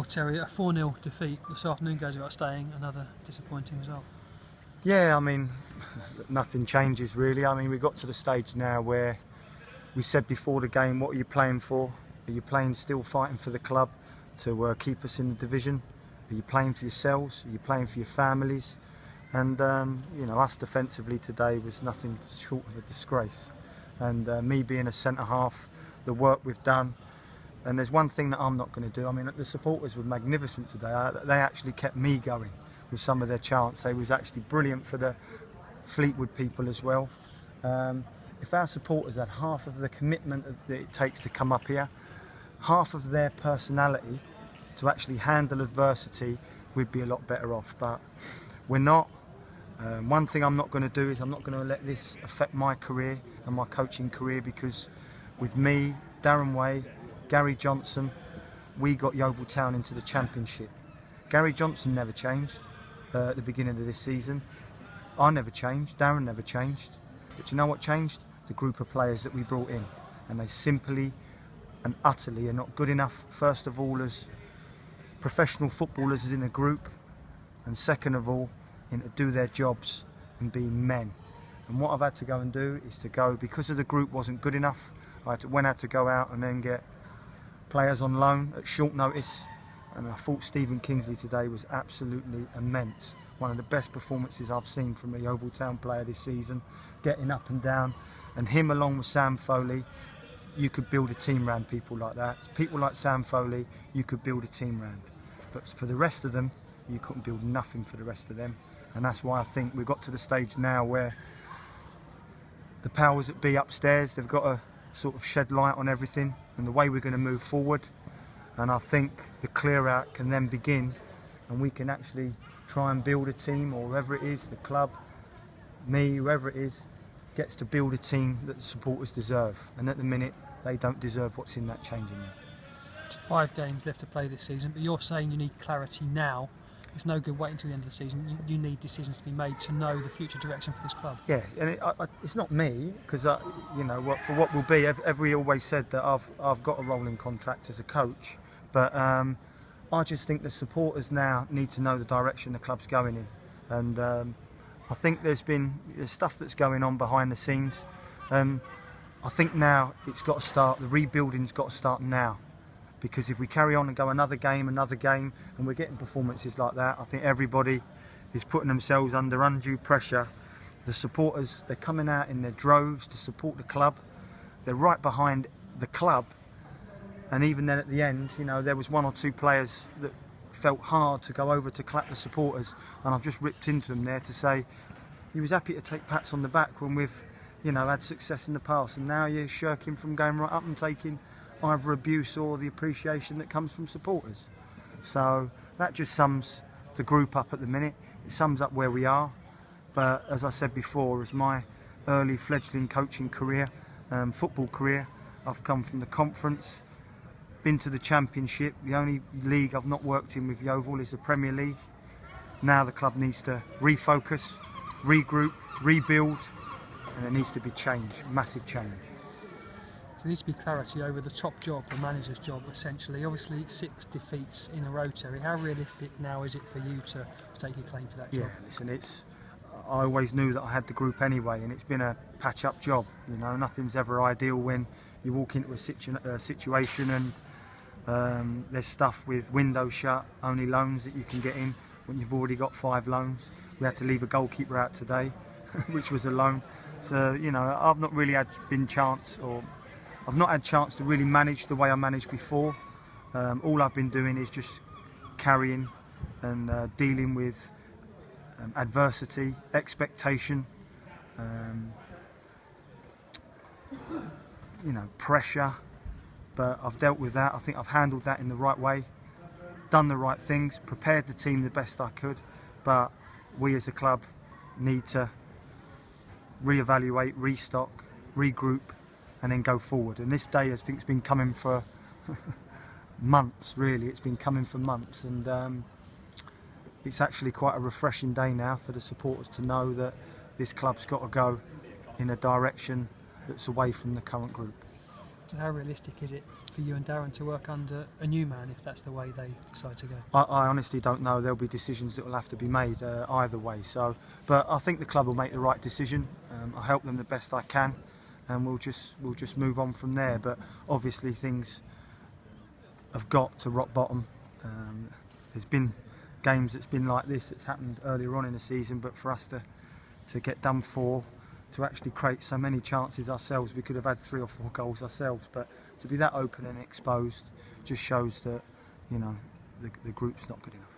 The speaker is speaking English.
Terry, a 4-0 defeat this afternoon goes without saying, another disappointing result. Yeah, I mean, nothing changes really. I mean, we got to the stage now where we said before the game, what are you playing for? Are you playing still fighting for the club to keep us in the division? Are you playing for yourselves? Are you playing for your families? And you know, us defensively today was nothing short of a disgrace. And me being a centre half, the work we've done. And there's one thing that I'm not going to do. I mean, the supporters were magnificent today. They actually kept me going with some of their chants. They was actually brilliant for the Fleetwood people as well. If our supporters had half of the commitment that it takes to come up here, half of their personality to actually handle adversity, we'd be a lot better off. But we're not. One thing I'm not going to do is I'm not going to let this affect my career and my coaching career, because with me, Darren Way, Gary Johnson, we got Yeovil Town into the Championship. Gary Johnson never changed at the beginning of this season. I never changed, Darren never changed. But you know what changed? The group of players that we brought in. And they simply and utterly are not good enough, first of all as professional footballers in a group, and second of all, in to do their jobs and be men. And what I've had to go and do is to go, because of the group wasn't good enough, I had to go out and then get players on loan at short notice. And I thought Stephen Kingsley today was absolutely immense. One of the best performances I've seen from a Yeovil Town player this season, getting up and down. And him along with Sam Foley, you could build a team around people like that. People like Sam Foley, you could build a team around. But for the rest of them, you couldn't build nothing for the rest of them. And that's why I think we've got to the stage now where the powers that be upstairs, they've got to sort of shed light on everything and the way we're going to move forward. And I think the clear out can then begin, and we can actually try and build a team, or whoever it is, the club, me, whoever it is, gets to build a team that the supporters deserve. And at the minute, they don't deserve what's in that changing room. It's 5 games left to play this season, but you're saying you need clarity now. It's no good waiting until the end of the season. You need decisions to be made to know the future direction for this club. Yeah, and it's not me, because you know, for what will be. Every always said that I've got a rolling contract as a coach, but I just think the supporters now need to know the direction the club's going in, and I think there's stuff that's going on behind the scenes. I think now it's got to start. The rebuilding's got to start now. Because if we carry on and go another game, and we're getting performances like that, I think everybody is putting themselves under undue pressure. The supporters, they're coming out in their droves to support the club. They're right behind the club. And even then at the end, you know, there was 1 or 2 players that felt hard to go over to clap the supporters. And I've just ripped into them there to say, he was happy to take pats on the back when we've, you know, had success in the past. And now you're shirking from going right up and taking either abuse or the appreciation that comes from supporters. So that just sums the group up at the minute. It sums up where we are. But as I said before, as my early fledgling coaching career, football career, I've come from the conference, been to the Championship. The only league I've not worked in with Yeovil is the Premier League. Now the club needs to refocus, regroup, rebuild, and there needs to be change, massive change. So there needs to be clarity over the top job, the manager's job, essentially. Obviously, 6 defeats in a row, Terry. How realistic now is it for you to take your claim for that job? Yeah, listen, I always knew that I had the group anyway, and it's been a patch-up job. You know, nothing's ever ideal when you walk into a situation and there's stuff with windows shut, only loans that you can get in when you've already got 5 loans. We had to leave a goalkeeper out today, which was a loan. So, you know, I've not really had chance to really manage the way I managed before. All I've been doing is just carrying and dealing with adversity, expectation, you know, pressure. But I've dealt with that. I think I've handled that in the right way, done the right things, prepared the team the best I could. But we as a club need to reevaluate, restock, regroup, and then go forward. And this day, I think, it's been coming for months, really. It's been coming for months, and it's actually quite a refreshing day now for the supporters to know that this club's got to go in a direction that's away from the current group. So how realistic is it for you and Darren to work under a new man if that's the way they decide to go? I honestly don't know. There'll be decisions that will have to be made either way. So, but I think the club will make the right decision. I'll help them the best I can, and we'll just move on from there. But obviously things have got to rock bottom. There's been games that's been like this. It's happened earlier on in the season, but for us to get done for, to actually create so many chances ourselves, we could have had 3 or 4 goals ourselves. But to be that open and exposed just shows that, you know, the group's not good enough.